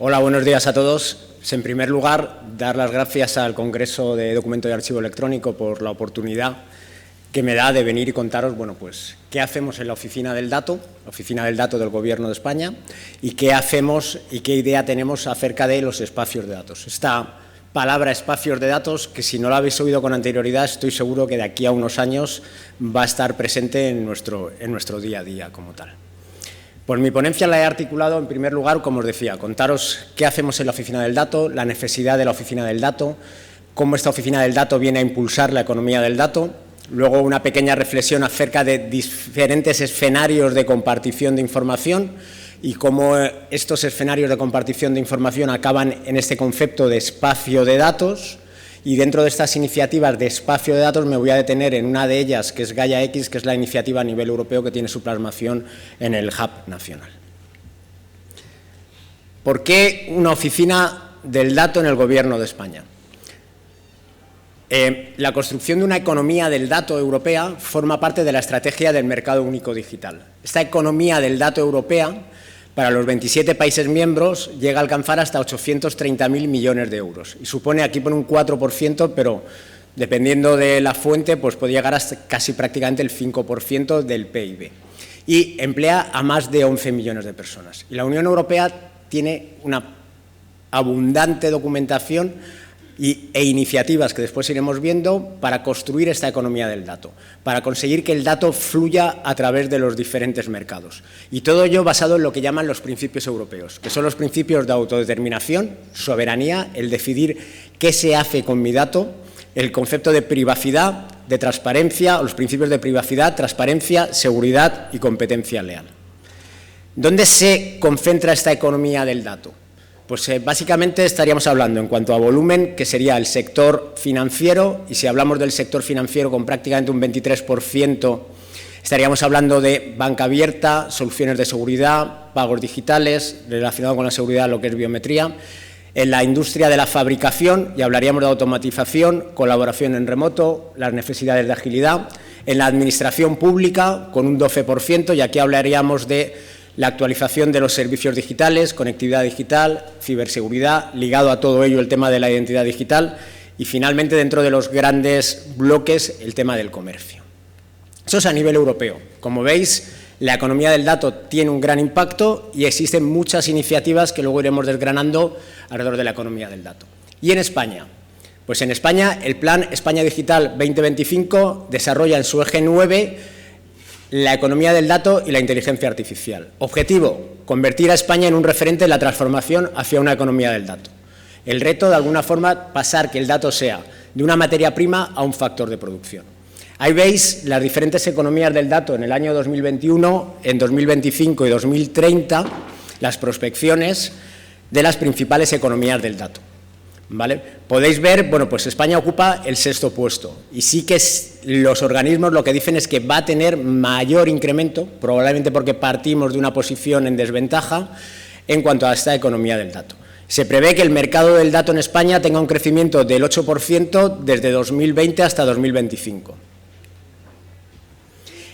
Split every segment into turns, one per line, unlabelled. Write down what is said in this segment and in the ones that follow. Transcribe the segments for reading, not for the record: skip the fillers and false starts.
Hola, buenos días a todos. En primer lugar, dar las gracias al Congreso de Documento y Archivo Electrónico por la oportunidad que me da de venir y contaros, bueno, pues, qué hacemos en la Oficina del Dato del Gobierno de España, y qué hacemos y qué idea tenemos acerca de los espacios de datos. Esta palabra espacios de datos, que si no la habéis oído con anterioridad, estoy seguro que de aquí a unos años va a estar presente en nuestro día a día como tal. Pues mi ponencia la he articulado, en primer lugar, como os decía, contaros qué hacemos en la Oficina del Dato, la necesidad de la Oficina del Dato, cómo esta Oficina del Dato viene a impulsar la economía del dato, luego una pequeña reflexión acerca de diferentes escenarios de compartición de información y cómo estos escenarios de compartición de información acaban en este concepto de espacio de datos. Y dentro de estas iniciativas de espacio de datos me voy a detener en una de ellas, que es Gaia X, que es la iniciativa a nivel europeo que tiene su plasmación en el Hub nacional. ¿Por qué una oficina del dato en el Gobierno de España? La construcción de una economía del dato europea forma parte de la estrategia del mercado único digital. Esta economía del dato europea, para los 27 países miembros, llega a alcanzar hasta 830.000 millones de euros. Y supone, aquí pone un 4%, pero dependiendo de la fuente, pues puede llegar hasta casi prácticamente el 5% del PIB. Y emplea a más de 11 millones de personas. Y la Unión Europea tiene una abundante documentación e iniciativas que después iremos viendo para construir esta economía del dato, para conseguir que el dato fluya a través de los diferentes mercados. Y todo ello basado en lo que llaman los principios europeos, que son los principios de autodeterminación, soberanía, el decidir qué se hace con mi dato, el concepto de privacidad, de transparencia, o los principios de privacidad, transparencia, seguridad y competencia leal. ¿Dónde se concentra esta economía del dato? Pues básicamente estaríamos hablando en cuanto a volumen, que sería el sector financiero, y si hablamos del sector financiero con prácticamente un 23%, estaríamos hablando de banca abierta, soluciones de seguridad, pagos digitales, relacionado con la seguridad, lo que es biometría. En la industria de la fabricación, y hablaríamos de automatización, colaboración en remoto, las necesidades de agilidad. En la administración pública, con un 12%, y aquí hablaríamos de la actualización de los servicios digitales, conectividad digital, ciberseguridad, ligado a todo ello el tema de la identidad digital y, finalmente, dentro de los grandes bloques, el tema del comercio. Eso es a nivel europeo. Como veis, la economía del dato tiene un gran impacto y existen muchas iniciativas que luego iremos desgranando alrededor de la economía del dato. ¿Y en España? Pues en España, el Plan España Digital 2025 desarrolla en su eje 9 la economía del dato y la inteligencia artificial. Objetivo: convertir a España en un referente en la transformación hacia una economía del dato. El reto, de alguna forma, pasar que el dato sea de una materia prima a un factor de producción. Ahí veis las diferentes economías del dato en el año 2021, en 2025 y 2030, las prospecciones de las principales economías del dato. ¿Vale? Podéis ver, bueno, pues España ocupa el 6º puesto y sí que los organismos lo que dicen es que va a tener mayor incremento, probablemente porque partimos de una posición en desventaja en cuanto a esta economía del dato. Se prevé que el mercado del dato en España tenga un crecimiento del 8% desde 2020 hasta 2025.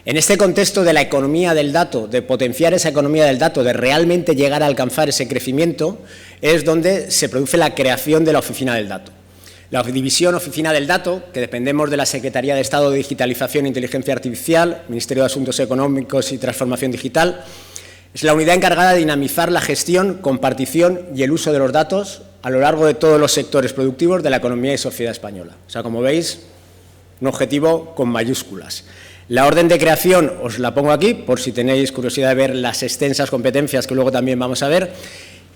En este contexto de la economía del dato, de potenciar esa economía del dato, de realmente llegar a alcanzar ese crecimiento, es donde se produce la creación de la Oficina del Dato. La división Oficina del Dato, que dependemos de la Secretaría de Estado de Digitalización e Inteligencia Artificial, Ministerio de Asuntos Económicos y Transformación Digital, es la unidad encargada de dinamizar la gestión, compartición y el uso de los datos a lo largo de todos los sectores productivos de la economía y sociedad española. O sea, como veis, un objetivo con mayúsculas. La orden de creación os la pongo aquí, por si tenéis curiosidad de ver las extensas competencias que luego también vamos a ver.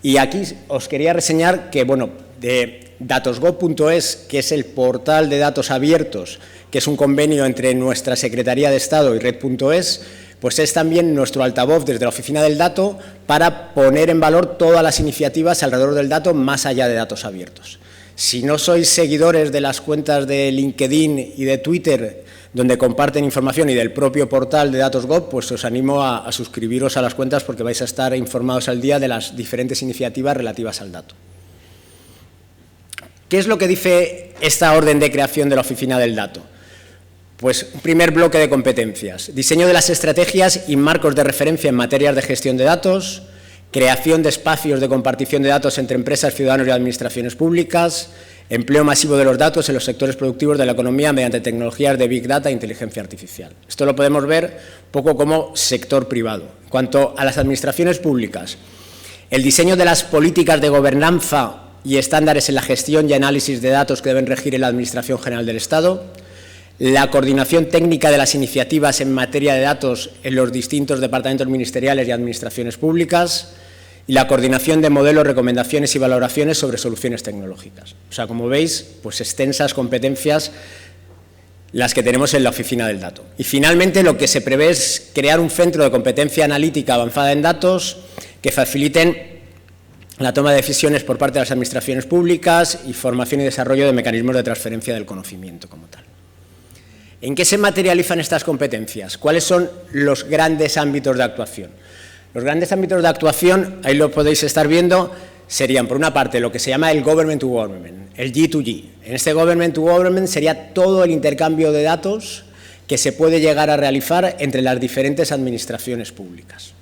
Y aquí os quería reseñar que, bueno, de datosgov.es, que es el portal de datos abiertos, que es un convenio entre nuestra Secretaría de Estado y Red.es, pues es también nuestro altavoz desde la Oficina del Dato para poner en valor todas las iniciativas alrededor del dato más allá de datos abiertos. Si no sois seguidores de las cuentas de LinkedIn y de Twitter, donde comparten información, y del propio portal de Datosgov, pues os animo a suscribiros a las cuentas porque vais a estar informados al día de las diferentes iniciativas relativas al dato. ¿Qué es lo que dice esta orden de creación de la Oficina del Dato? Pues un primer bloque de competencias: diseño de las estrategias y marcos de referencia en materias de gestión de datos, creación de espacios de compartición de datos entre empresas, ciudadanos y administraciones públicas, empleo masivo de los datos en los sectores productivos de la economía mediante tecnologías de Big Data e inteligencia artificial. Esto lo podemos ver un poco como sector privado. En cuanto a las administraciones públicas, el diseño de las políticas de gobernanza y estándares en la gestión y análisis de datos que deben regir en la Administración General del Estado, la coordinación técnica de las iniciativas en materia de datos en los distintos departamentos ministeriales y administraciones públicas, y la coordinación de modelos, recomendaciones y valoraciones sobre soluciones tecnológicas. O sea, como veis, pues extensas competencias las que tenemos en la Oficina del Dato. Y finalmente lo que se prevé es crear un centro de competencia analítica avanzada en datos que faciliten la toma de decisiones por parte de las administraciones públicas y formación y desarrollo de mecanismos de transferencia del conocimiento como tal. ¿En qué se materializan estas competencias? ¿Cuáles son los grandes ámbitos de actuación? Los grandes ámbitos de actuación, ahí lo podéis estar viendo, serían, por una parte, lo que se llama el Government to Government, el G2G. En este Government to Government sería todo el intercambio de datos que se puede llegar a realizar entre las diferentes administraciones públicas.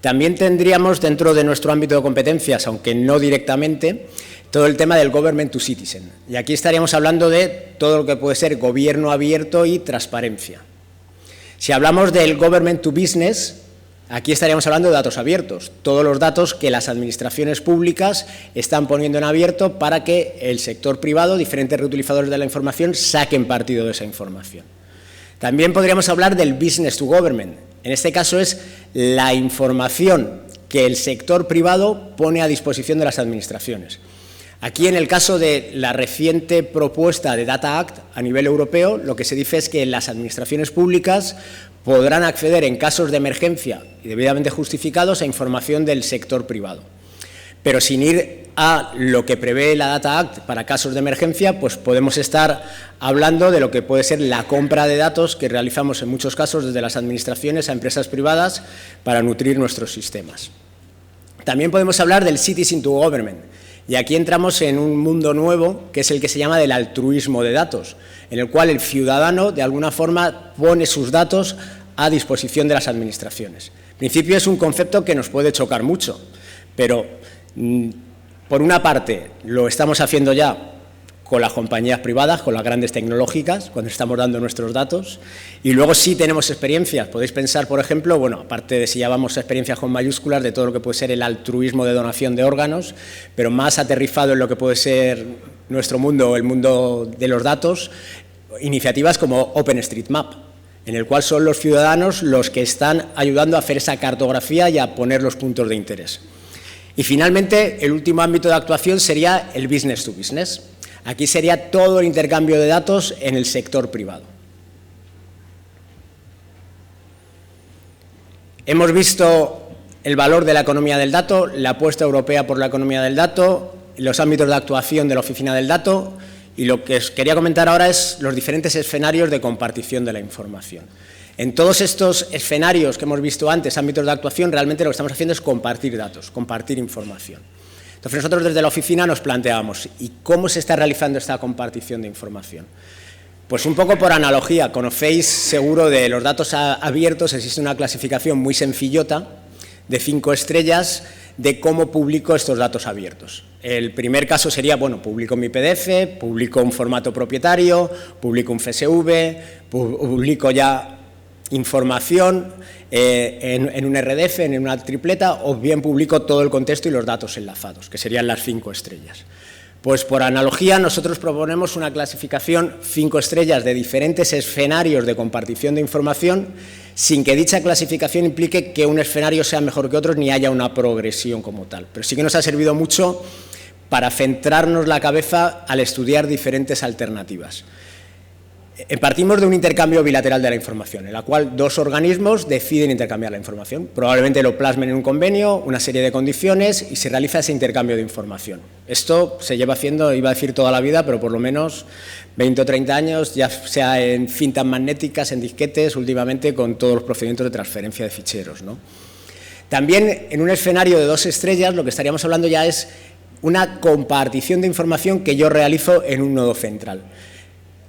También tendríamos dentro de nuestro ámbito de competencias, aunque no directamente, todo el tema del Government to Citizen. Y aquí estaríamos hablando de todo lo que puede ser gobierno abierto y transparencia. Si hablamos del Government to Business, aquí estaríamos hablando de datos abiertos, todos los datos que las administraciones públicas están poniendo en abierto para que el sector privado, diferentes reutilizadores de la información, saquen partido de esa información. También podríamos hablar del Business to Government. En este caso es la información que el sector privado pone a disposición de las administraciones. Aquí, en el caso de la reciente propuesta de Data Act a nivel europeo, lo que se dice es que las administraciones públicas podrán acceder en casos de emergencia y debidamente justificados a información del sector privado. Pero sin ir a lo que prevé la Data Act para casos de emergencia, pues podemos estar hablando de lo que puede ser la compra de datos que realizamos en muchos casos desde las administraciones a empresas privadas para nutrir nuestros sistemas. También podemos hablar del Citizen to Government. Y aquí entramos en un mundo nuevo, que es el que se llama del altruismo de datos, en el cual el ciudadano, de alguna forma, pone sus datos a disposición de las administraciones. En principio es un concepto que nos puede chocar mucho, pero por una parte lo estamos haciendo ya con las compañías privadas, con las grandes tecnológicas, cuando estamos dando nuestros datos, y luego sí tenemos experiencias. Podéis pensar, por ejemplo, bueno, aparte de si llamamos experiencias con mayúsculas, de todo lo que puede ser el altruismo de donación de órganos, pero más aterrizado en lo que puede ser nuestro mundo, el mundo de los datos, iniciativas como OpenStreetMap, en el cual son los ciudadanos los que están ayudando a hacer esa cartografía y a poner los puntos de interés. Y finalmente, el último ámbito de actuación sería el business to business. Aquí sería todo el intercambio de datos en el sector privado. Hemos visto el valor de la economía del dato, la apuesta europea por la economía del dato, los ámbitos de actuación de la Oficina del Dato, y lo que os quería comentar ahora es los diferentes escenarios de compartición de la información. En todos estos escenarios que hemos visto antes, ámbitos de actuación, realmente lo que estamos haciendo es compartir datos, compartir información. Entonces, nosotros desde la oficina nos planteábamos, ¿y cómo se está realizando esta compartición de información? Pues un poco por analogía, conocéis seguro de los datos abiertos, existe una clasificación muy sencillota de 5 estrellas de cómo publico estos datos abiertos. El primer caso sería, bueno, publico mi PDF, publico un formato propietario, publico un CSV, publico ya información en un RDF, en una tripleta, o bien publico todo el contexto y los datos enlazados, que serían las 5 estrellas. Pues por analogía nosotros proponemos una clasificación 5 estrellas de diferentes escenarios de compartición de información, sin que dicha clasificación implique que un escenario sea mejor que otro ni haya una progresión como tal. Pero sí que nos ha servido mucho para centrarnos la cabeza al estudiar diferentes alternativas. Partimos de un intercambio bilateral de la información, en la cual 2 organismos deciden intercambiar la información. Probablemente lo plasmen en un convenio, una serie de condiciones, y se realiza ese intercambio de información. Esto se lleva haciendo, iba a decir toda la vida, pero por lo menos 20 o 30 años, ya sea en cintas magnéticas, en disquetes, últimamente con todos los procedimientos de transferencia de ficheros, ¿no? También en un escenario de 2 estrellas, lo que estaríamos hablando ya es una compartición de información que yo realizo en un nodo central.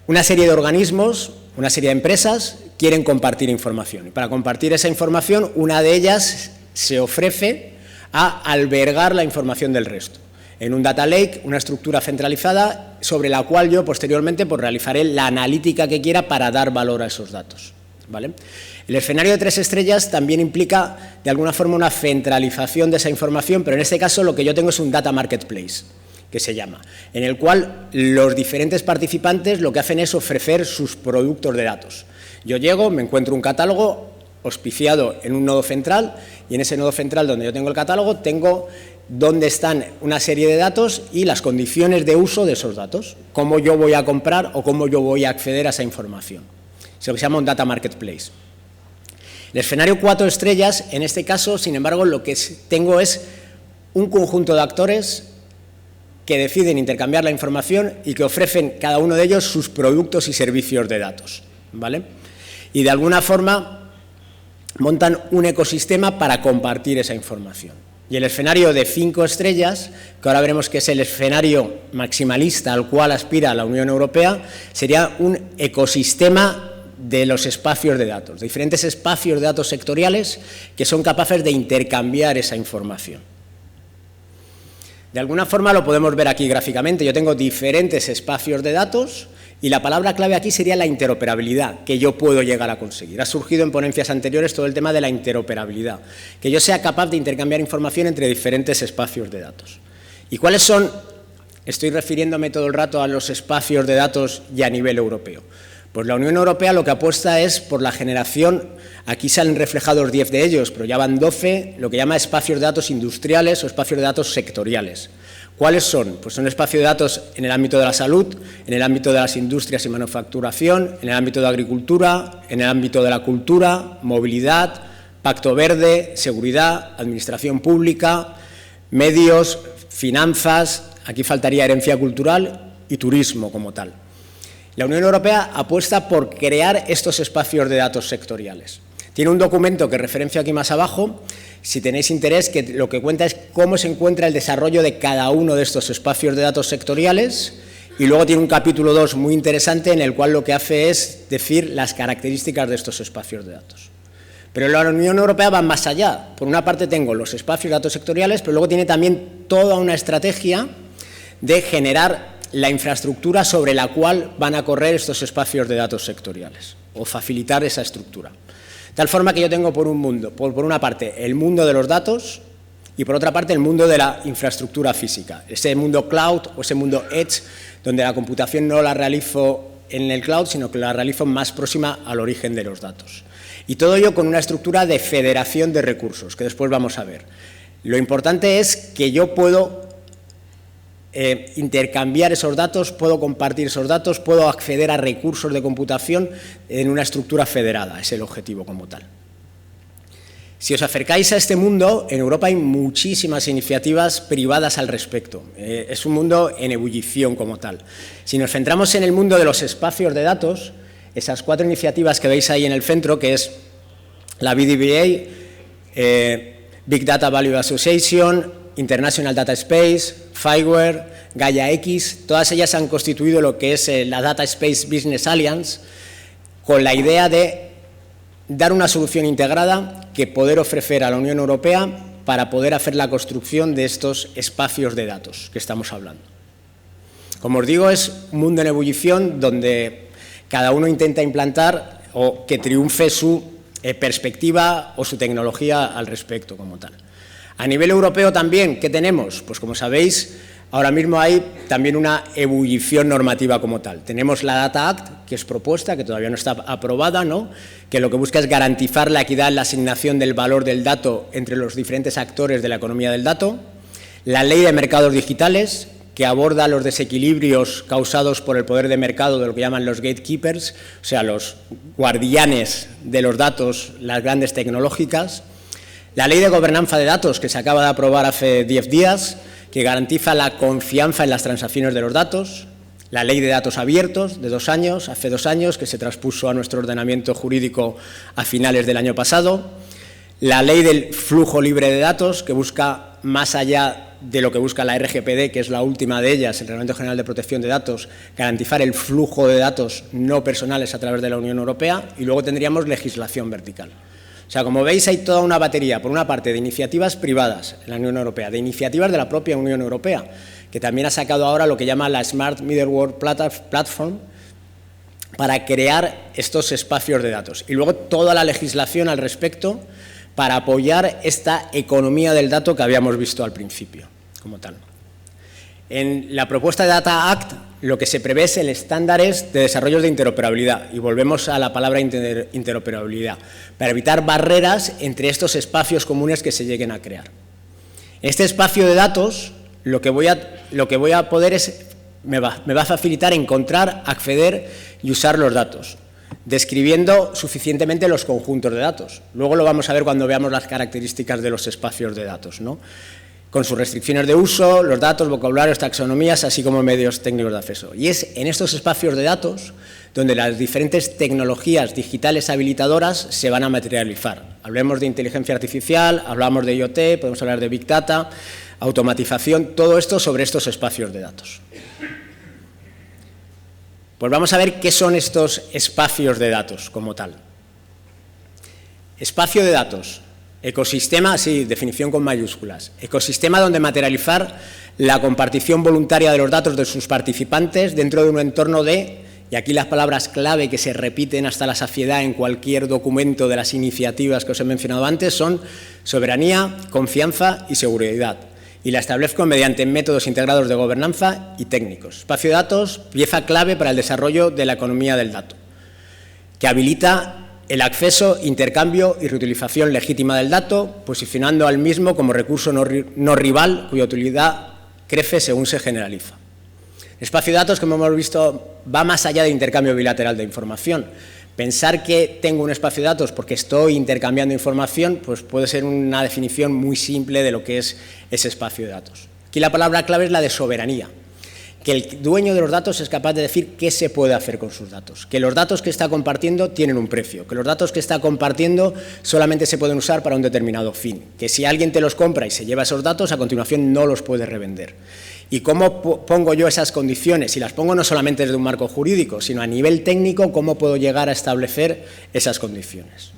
Una serie de organismos, una serie de empresas quieren compartir información. Y para compartir esa información, una de ellas se ofrece a albergar la información del resto en un data lake, una estructura centralizada sobre la cual yo posteriormente pues, realizaré la analítica que quiera para dar valor a esos datos, ¿vale? El escenario de 3 estrellas también implica de alguna forma una centralización de esa información, pero en este caso lo que yo tengo es un data marketplace, que se llama, en el cual los diferentes participantes lo que hacen es ofrecer sus productos de datos. Yo llego, me encuentro un catálogo auspiciado en un nodo central y en ese nodo central donde yo tengo el catálogo tengo dónde están una serie de datos y las condiciones de uso de esos datos, cómo yo voy a comprar o cómo yo voy a acceder a esa información. Es lo que se llama un data marketplace. El escenario 4 estrellas, en este caso, sin embargo, lo que tengo es un conjunto de actores que deciden intercambiar la información y que ofrecen cada uno de ellos sus productos y servicios de datos, ¿vale? Y de alguna forma montan un ecosistema para compartir esa información. Y el escenario de 5 estrellas, que ahora veremos que es el escenario maximalista al cual aspira la Unión Europea, sería un ecosistema de los espacios de datos, de diferentes espacios de datos sectoriales que son capaces de intercambiar esa información. De alguna forma lo podemos ver aquí gráficamente. Yo tengo diferentes espacios de datos y la palabra clave aquí sería la interoperabilidad, que yo puedo llegar a conseguir. Ha surgido en ponencias anteriores todo el tema de la interoperabilidad, que yo sea capaz de intercambiar información entre diferentes espacios de datos. ¿Y cuáles son? Estoy refiriéndome todo el rato a los espacios de datos y a nivel europeo. Pues la Unión Europea lo que apuesta es por la generación, aquí salen reflejados 10 de ellos, pero ya van 12, lo que llama espacios de datos industriales o espacios de datos sectoriales. ¿Cuáles son? Pues son espacios de datos en el ámbito de la salud, en el ámbito de las industrias y manufacturación, en el ámbito de la agricultura, en el ámbito de la cultura, movilidad, pacto verde, seguridad, administración pública, medios, finanzas, aquí faltaría herencia cultural y turismo como tal. La Unión Europea apuesta por crear estos espacios de datos sectoriales. Tiene un documento que referencio aquí más abajo, si tenéis interés, que lo que cuenta es cómo se encuentra el desarrollo de cada uno de estos espacios de datos sectoriales y luego tiene un capítulo 2 muy interesante en el cual lo que hace es decir las características de estos espacios de datos. Pero la Unión Europea va más allá. Por una parte tengo los espacios de datos sectoriales, pero luego tiene también toda una estrategia de generar la infraestructura sobre la cual van a correr estos espacios de datos sectoriales o facilitar esa estructura. De tal forma que yo tengo por una parte el mundo de los datos y por otra parte el mundo de la infraestructura física, ese mundo cloud o ese mundo edge donde la computación no la realizo en el cloud sino que la realizo más próxima al origen de los datos. Y todo ello con una estructura de federación de recursos que después vamos a ver. Lo importante es que yo puedo intercambiar esos datos, puedo compartir esos datos, puedo acceder a recursos de computación en una estructura federada, es el objetivo como tal. Si os acercáis a este mundo, en Europa hay muchísimas iniciativas privadas al respecto, es un mundo en ebullición como tal. Si nos centramos en el mundo de los espacios de datos, esas 4 iniciativas que veis ahí en el centro, que es la BDBA, Big Data Value Association, International Data Space, FireWare, Gaia X, todas ellas han constituido lo que es la Data Space Business Alliance con la idea de dar una solución integrada que poder ofrecer a la Unión Europea para poder hacer la construcción de estos espacios de datos que estamos hablando. Como os digo, es un mundo en ebullición donde cada uno intenta implantar o que triunfe su perspectiva o su tecnología al respecto como tal. A nivel europeo también, ¿qué tenemos? Pues como sabéis, ahora mismo hay también una ebullición normativa como tal. Tenemos la Data Act, que es propuesta, que todavía no está aprobada, ¿no? Que lo que busca es garantizar la equidad en la asignación del valor del dato entre los diferentes actores de la economía del dato. La Ley de Mercados Digitales, que aborda los desequilibrios causados por el poder de mercado de lo que llaman los gatekeepers, o sea, los guardianes de los datos, las grandes tecnológicas. La Ley de Gobernanza de Datos, que se acaba de aprobar hace 10 días, que garantiza la confianza en las transacciones de los datos. La Ley de Datos Abiertos, de hace 2 años, que se transpuso a nuestro ordenamiento jurídico a finales del año pasado. La Ley del Flujo Libre de Datos, que busca, más allá de lo que busca la RGPD, que es la última de ellas, el Reglamento General de Protección de Datos, garantizar el flujo de datos no personales a través de la Unión Europea. Y luego tendríamos legislación vertical. O sea, como veis, hay toda una batería, por una parte, de iniciativas privadas en la Unión Europea, de iniciativas de la propia Unión Europea, que también ha sacado ahora lo que llama la Smart Middleware Platform, para crear estos espacios de datos. Y luego toda la legislación al respecto para apoyar esta economía del dato que habíamos visto al principio, como tal. En la propuesta de Data Act lo que se prevé es el estándares de desarrollos de interoperabilidad, y volvemos a la palabra interoperabilidad, para evitar barreras entre estos espacios comunes que se lleguen a crear. En este espacio de datos lo que voy a poder es, me va a facilitar encontrar, acceder y usar los datos, describiendo suficientemente los conjuntos de datos. Luego lo vamos a ver cuando veamos las características de los espacios de datos, ¿no? Con sus restricciones de uso, los datos, vocabularios, taxonomías, así como medios técnicos de acceso. Y es en estos espacios de datos donde las diferentes tecnologías digitales habilitadoras se van a materializar. Hablemos de inteligencia artificial, hablamos de IoT, podemos hablar de Big Data, automatización, todo esto sobre estos espacios de datos. Pues vamos a ver qué son estos espacios de datos como tal. Espacio de datos, ecosistema, sí, definición con mayúsculas, ecosistema donde materializar la compartición voluntaria de los datos de sus participantes dentro de un entorno de, y aquí las palabras clave que se repiten hasta la saciedad en cualquier documento de las iniciativas que os he mencionado antes son soberanía, confianza y seguridad. Y la establezco mediante métodos integrados de gobernanza y técnicos. Espacio de datos, pieza clave para el desarrollo de la economía del dato, que habilita el acceso, intercambio y reutilización legítima del dato, posicionando al mismo como recurso no rival, cuya utilidad crece según se generaliza. El espacio de datos, como hemos visto, va más allá de intercambio bilateral de información. Pensar que tengo un espacio de datos porque estoy intercambiando información, pues puede ser una definición muy simple de lo que es ese espacio de datos. Aquí la palabra clave es la de soberanía, que el dueño de los datos es capaz de decir qué se puede hacer con sus datos, que los datos que está compartiendo tienen un precio, que los datos que está compartiendo solamente se pueden usar para un determinado fin, que si alguien te los compra y se lleva esos datos, a continuación no los puede revender. ¿Y cómo pongo yo esas condiciones? Y las pongo no solamente desde un marco jurídico, sino a nivel técnico, ¿cómo puedo llegar a establecer esas condiciones?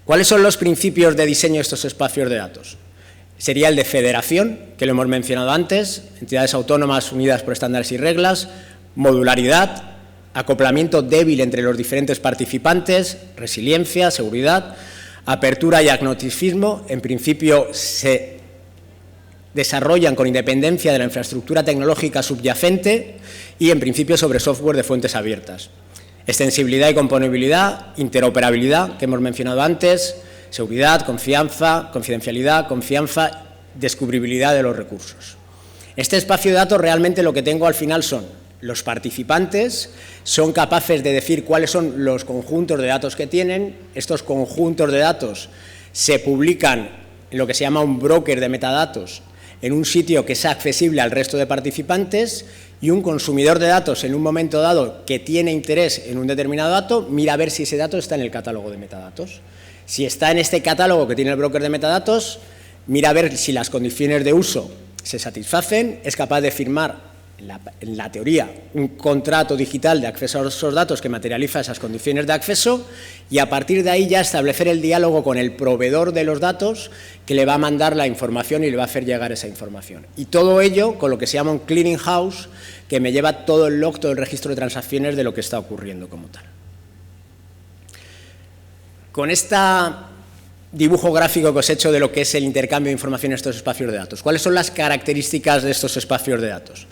¿Cuáles son los principios de diseño de estos espacios de datos? Sería el de federación, que lo hemos mencionado antes, entidades autónomas unidas por estándares y reglas, modularidad, acoplamiento débil entre los diferentes participantes, resiliencia, seguridad, apertura y agnosticismo. En principio se desarrollan con independencia de la infraestructura tecnológica subyacente y, en principio, sobre software de fuentes abiertas. Extensibilidad y componibilidad, interoperabilidad, que hemos mencionado antes, seguridad, confianza, confidencialidad, confianza, descubribilidad de los recursos. Este espacio de datos realmente lo que tengo al final son los participantes, son capaces de decir cuáles son los conjuntos de datos que tienen. Estos conjuntos de datos se publican en lo que se llama un broker de metadatos, en un sitio que sea accesible al resto de participantes, y un consumidor de datos en un momento dado que tiene interés en un determinado dato, mira a ver si ese dato está en el catálogo de metadatos. Si está en este catálogo que tiene el broker de metadatos, mira a ver si las condiciones de uso se satisfacen, es capaz de firmar, en la teoría, un contrato digital de acceso a esos datos que materializa esas condiciones de acceso, y a partir de ahí ya establecer el diálogo con el proveedor de los datos que le va a mandar la información y le va a hacer llegar esa información. Y todo ello con lo que se llama un clearing house, que me lleva todo el log, todo el registro de transacciones de lo que está ocurriendo como tal. Con este dibujo gráfico que os he hecho de lo que es el intercambio de información en estos espacios de datos, ¿cuáles son las características de estos espacios de datos?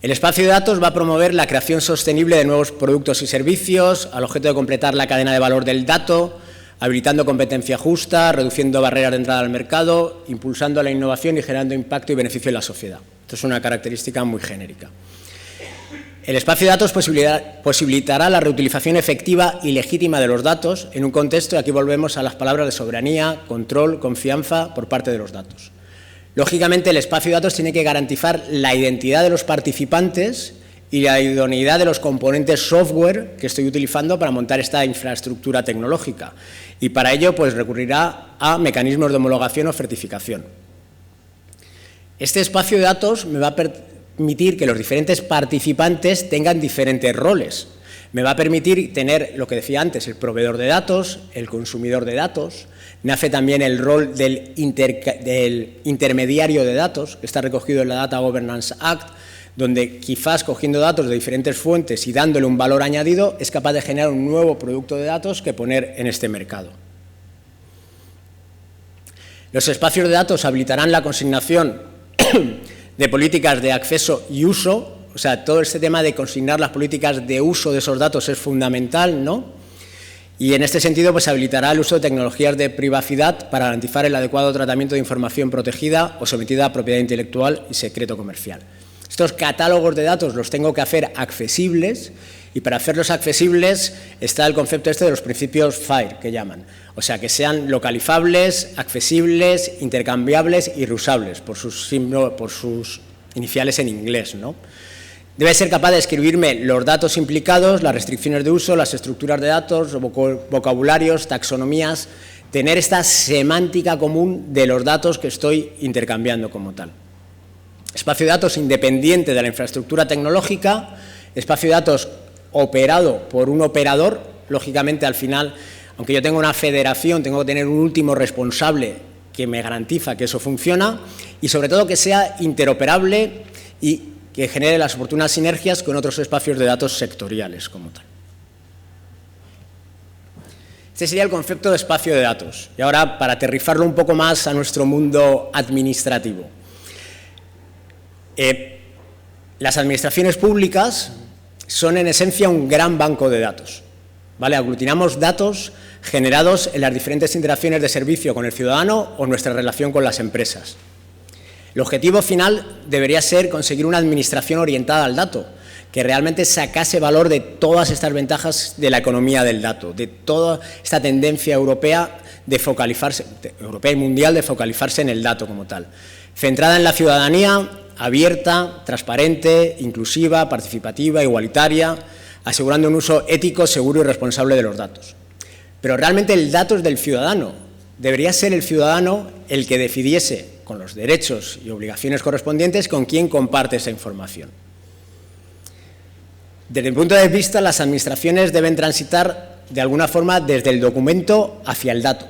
El espacio de datos va a promover la creación sostenible de nuevos productos y servicios al objeto de completar la cadena de valor del dato, habilitando competencia justa, reduciendo barreras de entrada al mercado, impulsando la innovación y generando impacto y beneficio en la sociedad. Esto es una característica muy genérica. El espacio de datos posibilitará la reutilización efectiva y legítima de los datos en un contexto, y aquí volvemos a las palabras de soberanía, control, confianza por parte de los datos. Lógicamente, el espacio de datos tiene que garantizar la identidad de los participantes y la idoneidad de los componentes software que estoy utilizando para montar esta infraestructura tecnológica. Y para ello, pues, recurrirá a mecanismos de homologación o certificación. Este espacio de datos me va a permitir que los diferentes participantes tengan diferentes roles. Me va a permitir tener, lo que decía antes, el proveedor de datos, el consumidor de datos. Nace también el rol del intermediario de datos, que está recogido en la Data Governance Act, donde quizás cogiendo datos de diferentes fuentes y dándole un valor añadido, es capaz de generar un nuevo producto de datos que poner en este mercado. Los espacios de datos habilitarán la consignación de políticas de acceso y uso. O sea, todo este tema de consignar las políticas de uso de esos datos es fundamental, ¿no? Y en este sentido, pues habilitará el uso de tecnologías de privacidad para garantizar el adecuado tratamiento de información protegida o sometida a propiedad intelectual y secreto comercial. Estos catálogos de datos los tengo que hacer accesibles, y para hacerlos accesibles está el concepto este de los principios FAIR, que llaman. O sea, que sean localizables, accesibles, intercambiables y reusables, por sus iniciales en inglés, ¿no? Debe ser capaz de escribirme los datos implicados, las restricciones de uso, las estructuras de datos, vocabularios, taxonomías, tener esta semántica común de los datos que estoy intercambiando como tal. Espacio de datos independiente de la infraestructura tecnológica, espacio de datos operado por un operador, lógicamente al final, aunque yo tenga una federación, tengo que tener un último responsable que me garantiza que eso funciona y sobre todo que sea interoperable y que genere las oportunas sinergias con otros espacios de datos sectoriales como tal. Este sería el concepto de espacio de datos. Y ahora, para aterrizarlo un poco más a nuestro mundo administrativo. Las administraciones públicas son en esencia un gran banco de datos, ¿vale? Aglutinamos datos generados en las diferentes interacciones de servicio con el ciudadano o nuestra relación con las empresas. El objetivo final debería ser conseguir una administración orientada al dato, que realmente sacase valor de todas estas ventajas de la economía del dato, de toda esta tendencia europea de focalizarse, europea y mundial, de focalizarse en el dato como tal. Centrada en la ciudadanía, abierta, transparente, inclusiva, participativa, igualitaria, asegurando un uso ético, seguro y responsable de los datos. Pero realmente el dato es del ciudadano. Debería ser el ciudadano el que decidiese, con los derechos y obligaciones correspondientes, con quién comparte esa información. Desde mi punto de vista, las administraciones deben transitar de alguna forma desde el documento hacia el dato,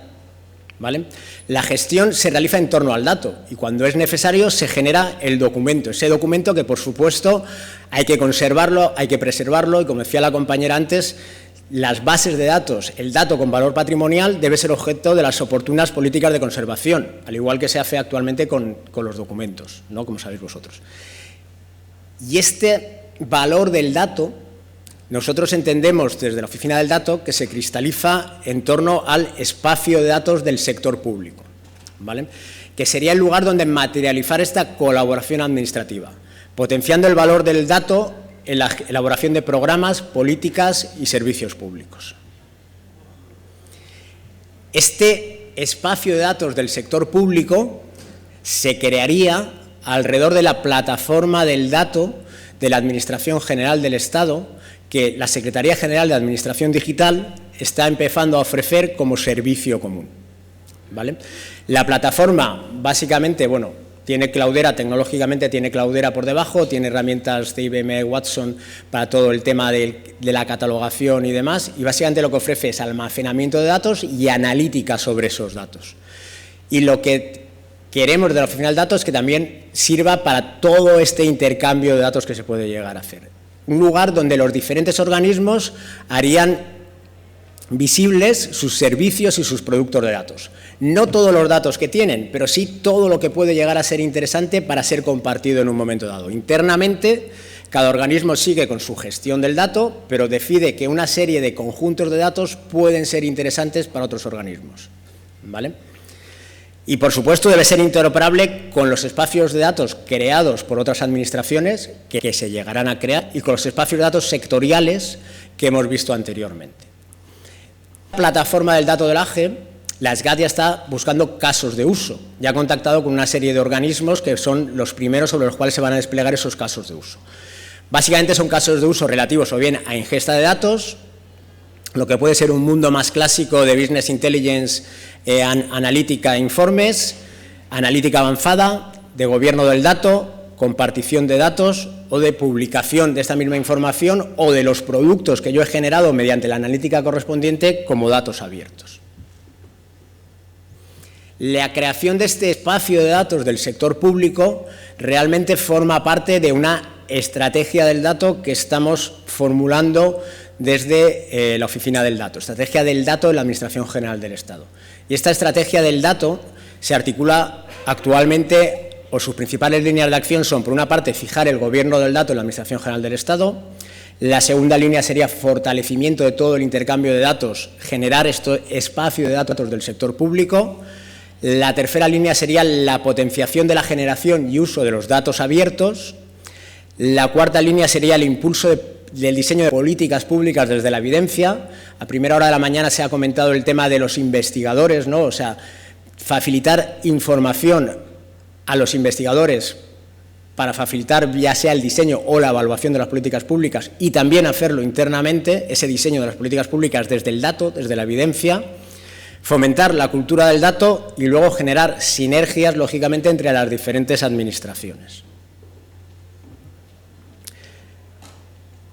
¿vale? La gestión se realiza en torno al dato y cuando es necesario se genera el documento, ese documento que por supuesto hay que conservarlo, hay que preservarlo y como decía la compañera antes, las bases de datos, el dato con valor patrimonial debe ser objeto de las oportunas políticas de conservación, al igual que se hace actualmente con los documentos, ¿no? Como sabéis vosotros. Y este valor del dato, nosotros entendemos desde la Oficina del Dato que se cristaliza en torno al espacio de datos del sector público, ¿vale? Que sería el lugar donde materializar esta colaboración administrativa, potenciando el valor del dato en la elaboración de programas, políticas y servicios públicos. Este espacio de datos del sector público se crearía alrededor de la plataforma del dato de la Administración General del Estado, que la Secretaría General de Administración Digital está empezando a ofrecer como servicio común, ¿vale? La plataforma, básicamente, bueno, tiene Cloudera, tecnológicamente tiene Cloudera por debajo, tiene herramientas de IBM Watson para todo el tema de la catalogación y demás, y básicamente lo que ofrece es almacenamiento de datos y analítica sobre esos datos. Y lo que queremos de la Oficina del Dato es que también sirva para todo este intercambio de datos que se puede llegar a hacer. Un lugar donde los diferentes organismos harían visibles sus servicios y sus productos de datos. No todos los datos que tienen, pero sí todo lo que puede llegar a ser interesante para ser compartido en un momento dado. Internamente, cada organismo sigue con su gestión del dato, pero decide que una serie de conjuntos de datos pueden ser interesantes para otros organismos, ¿vale? Y, por supuesto, debe ser interoperable con los espacios de datos creados por otras administraciones que se llegarán a crear y con los espacios de datos sectoriales que hemos visto anteriormente. La plataforma del dato del AGE, la SGAT ya está buscando casos de uso. Ya ha contactado con una serie de organismos que son los primeros sobre los cuales se van a desplegar esos casos de uso. Básicamente son casos de uso relativos o bien a ingesta de datos, lo que puede ser un mundo más clásico de Business Intelligence, analítica e informes, analítica avanzada, de gobierno del dato, compartición de datos o de publicación de esta misma información o de los productos que yo he generado mediante la analítica correspondiente como datos abiertos. La creación de este espacio de datos del sector público realmente forma parte de una estrategia del dato que estamos formulando desde la Oficina del Dato, estrategia del dato de la Administración General del Estado. Y esta estrategia del dato se articula actualmente, o sus principales líneas de acción son, por una parte, fijar el gobierno del dato en la Administración General del Estado. La segunda línea sería fortalecimiento de todo el intercambio de datos, generar este espacio de datos del sector público. La tercera línea sería la potenciación de la generación y uso de los datos abiertos. La cuarta línea sería el impulso del diseño de políticas públicas desde la evidencia. A primera hora de la mañana se ha comentado el tema de los investigadores, ¿no? O sea, facilitar información a los investigadores para facilitar ya sea el diseño o la evaluación de las políticas públicas y también hacerlo internamente, ese diseño de las políticas públicas desde el dato, desde la evidencia. Fomentar la cultura del dato y luego generar sinergias, lógicamente, entre las diferentes administraciones.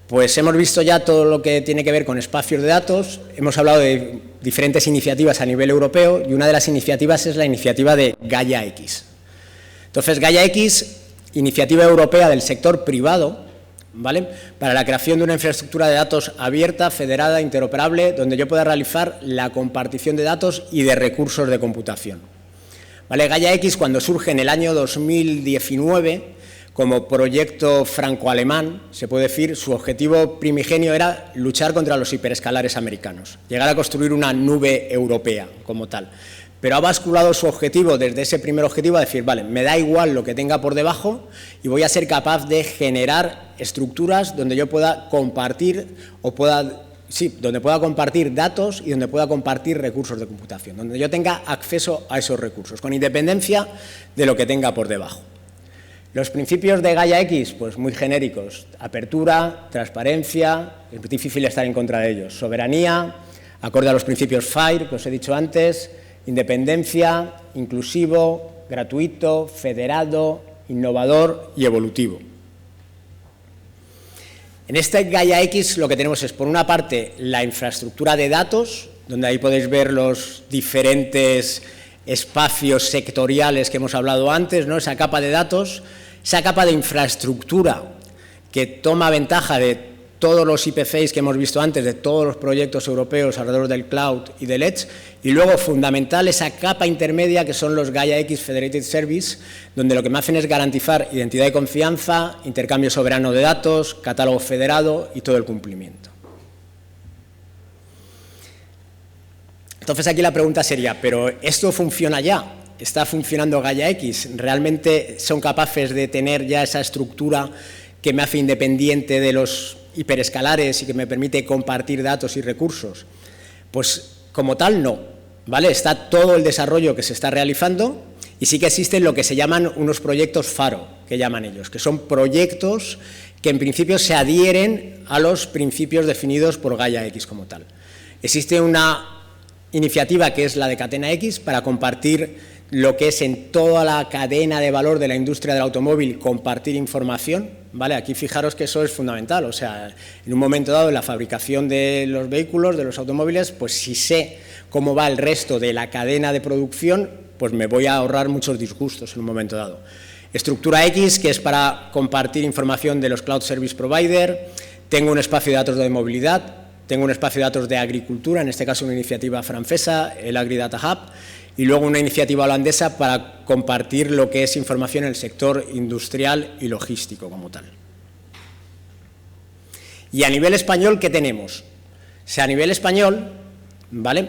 Pues hemos visto ya todo lo que tiene que ver con espacios de datos, hemos hablado de diferentes iniciativas a nivel europeo y una de las iniciativas es la iniciativa de Gaia-X. Entonces, Gaia-X, iniciativa europea del sector privado, ¿vale?, para la creación de una infraestructura de datos abierta, federada, interoperable, donde yo pueda realizar la compartición de datos y de recursos de computación. ¿Vale? Gaia-X, cuando surge en el año 2019, como proyecto franco-alemán, se puede decir, su objetivo primigenio era luchar contra los hiperescalares americanos, llegar a construir una nube europea como tal. Pero ha basculado su objetivo desde ese primer objetivo a decir, vale, me da igual lo que tenga por debajo y voy a ser capaz de generar estructuras donde yo pueda compartir donde pueda compartir datos y donde pueda compartir recursos de computación, donde yo tenga acceso a esos recursos, con independencia de lo que tenga por debajo. Los principios de Gaia-X, pues muy genéricos: apertura, transparencia, es difícil estar en contra de ellos; soberanía, acorde a los principios FAIR, que os he dicho antes; independencia, inclusivo, gratuito, federado, innovador y evolutivo. En este Gaia-X lo que tenemos es, por una parte, la infraestructura de datos, donde ahí podéis ver los diferentes espacios sectoriales que hemos hablado antes, ¿no? Esa capa de datos, esa capa de infraestructura que toma ventaja de todos los IPCs que hemos visto antes, de todos los proyectos europeos alrededor del cloud y del edge, y luego, fundamental, esa capa intermedia que son los Gaia-X Federated Service, donde lo que me hacen es garantizar identidad y confianza, intercambio soberano de datos, catálogo federado y todo el cumplimiento. Entonces, aquí la pregunta sería, ¿pero esto funciona ya? ¿Está funcionando Gaia-X? ¿Realmente son capaces de tener ya esa estructura que me hace independiente de los hiperescalares y que me permite compartir datos y recursos? Pues como tal no, ¿vale? Está todo el desarrollo que se está realizando y sí que existen lo que se llaman unos proyectos faro, que llaman ellos, que son proyectos que en principio se adhieren a los principios definidos por Gaia-X como tal. Existe una iniciativa que es la de Catena X para compartir lo que es en toda la cadena de valor de la industria del automóvil, compartir información, ¿vale? Aquí fijaros que eso es fundamental, o sea, en un momento dado en la fabricación de los vehículos, de los automóviles, pues si sé cómo va el resto de la cadena de producción, pues me voy a ahorrar muchos disgustos en un momento dado. Estructura X, que es para compartir información de los Cloud Service Provider. Tengo un espacio de datos de movilidad, tengo un espacio de datos de agricultura, en este caso una iniciativa francesa, el AgriData Hub, y luego una iniciativa holandesa para compartir lo que es información en el sector industrial y logístico como tal. Y a nivel español, ¿qué tenemos? O sea, a nivel español, ¿vale?,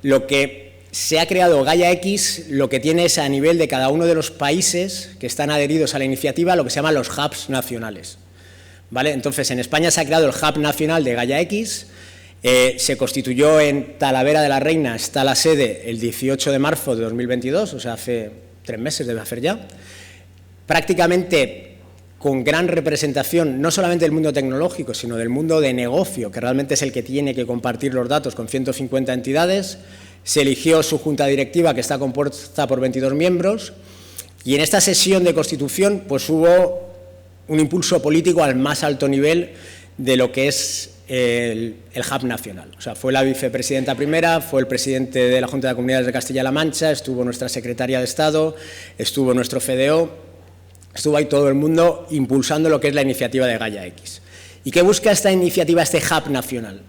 lo que se ha creado Gaia-X, lo que tiene es a nivel de cada uno de los países que están adheridos a la iniciativa, lo que se llaman los hubs nacionales, ¿vale? Entonces, en España se ha creado el hub nacional de Gaia-X. Se constituyó en Talavera de la Reina, está la sede el 18 de marzo de 2022, o sea, hace 3 meses debe hacer ya, prácticamente con gran representación, no solamente del mundo tecnológico, sino del mundo de negocio, que realmente es el que tiene que compartir los datos con 150 entidades. Se eligió su junta directiva, que está compuesta por 22 miembros, Y en esta sesión de constitución pues hubo un impulso político al más alto nivel de lo que es el hub nacional. O sea, fue la vicepresidenta primera, fue el presidente de la Junta de Comunidades de Castilla-La Mancha, estuvo nuestra secretaria de Estado, estuvo nuestro FDO, estuvo ahí todo el mundo impulsando lo que es la iniciativa de Gaia X. ¿Y qué busca esta iniciativa, este hub nacional?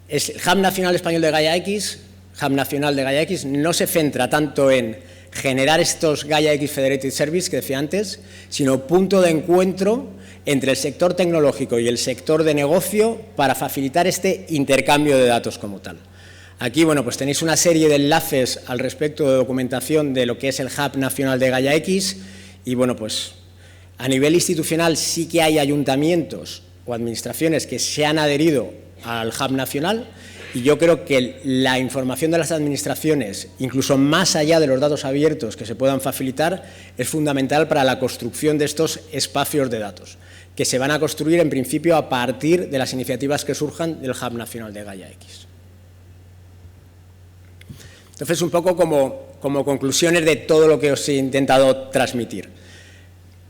El hub nacional español de Gaia X, hub nacional de Gaia X, no se centra tanto en generar estos Gaia X Federated Service que decía antes, sino punto de encuentro entre el sector tecnológico y el sector de negocio para facilitar este intercambio de datos como tal. Aquí, bueno, pues tenéis una serie de enlaces al respecto de documentación de lo que es el Hub Nacional de Gaia X y, bueno, pues a nivel institucional sí que hay ayuntamientos o administraciones que se han adherido al Hub Nacional y yo creo que la información de las administraciones, incluso más allá de los datos abiertos que se puedan facilitar, es fundamental para la construcción de estos espacios de datos, que se van a construir en principio a partir de las iniciativas que surjan del Hub Nacional de Gaia X. Entonces, un poco como conclusiones de todo lo que os he intentado transmitir.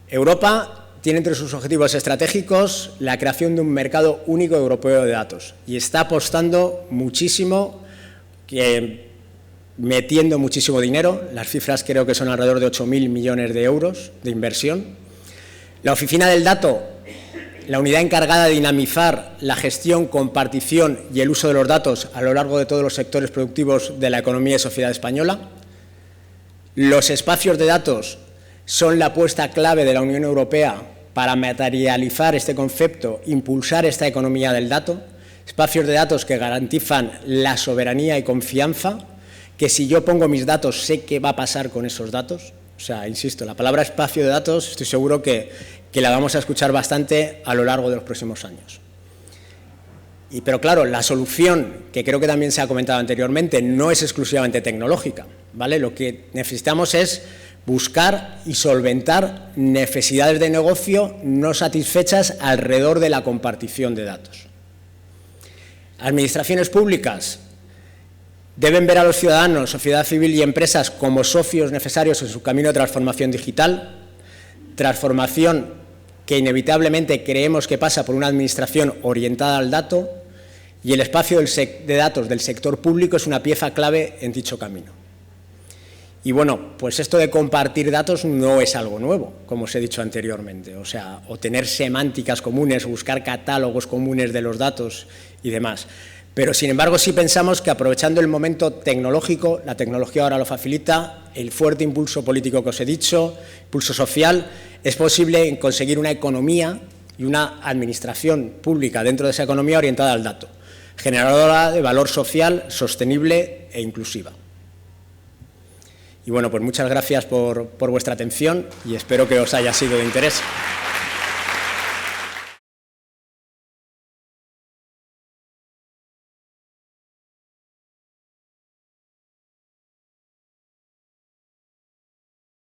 Europa tiene entre sus objetivos estratégicos la creación de un mercado único europeo de datos y está apostando muchísimo, metiendo muchísimo dinero. Las cifras creo que son alrededor de 8.000 millones de euros de inversión. La Oficina del Dato, la unidad encargada de dinamizar la gestión, compartición y el uso de los datos a lo largo de todos los sectores productivos de la economía y sociedad española. Los espacios de datos son la apuesta clave de la Unión Europea para materializar este concepto, impulsar esta economía del dato, espacios de datos que garantizan la soberanía y confianza, que si yo pongo mis datos sé qué va a pasar con esos datos. O sea, insisto, la palabra espacio de datos estoy seguro que la vamos a escuchar bastante a lo largo de los próximos años. Pero claro, la solución, que creo que también se ha comentado anteriormente, no es exclusivamente tecnológica, ¿vale? Lo que necesitamos es buscar y solventar necesidades de negocio no satisfechas alrededor de la compartición de datos. Administraciones públicas deben ver a los ciudadanos, sociedad civil y empresas como socios necesarios en su camino de transformación digital, transformación que inevitablemente creemos que pasa por una administración orientada al dato y el espacio de datos del sector público es una pieza clave en dicho camino. Y bueno, pues esto de compartir datos no es algo nuevo, como os he dicho anteriormente, o sea, o tener semánticas comunes, o buscar catálogos comunes de los datos y demás. Pero, sin embargo, sí pensamos que aprovechando el momento tecnológico, la tecnología ahora lo facilita, el fuerte impulso político que os he dicho, impulso social, es posible conseguir una economía y una administración pública dentro de esa economía orientada al dato, generadora de valor social, sostenible e inclusiva. Y bueno, pues muchas gracias por vuestra atención y espero que os haya sido de interés.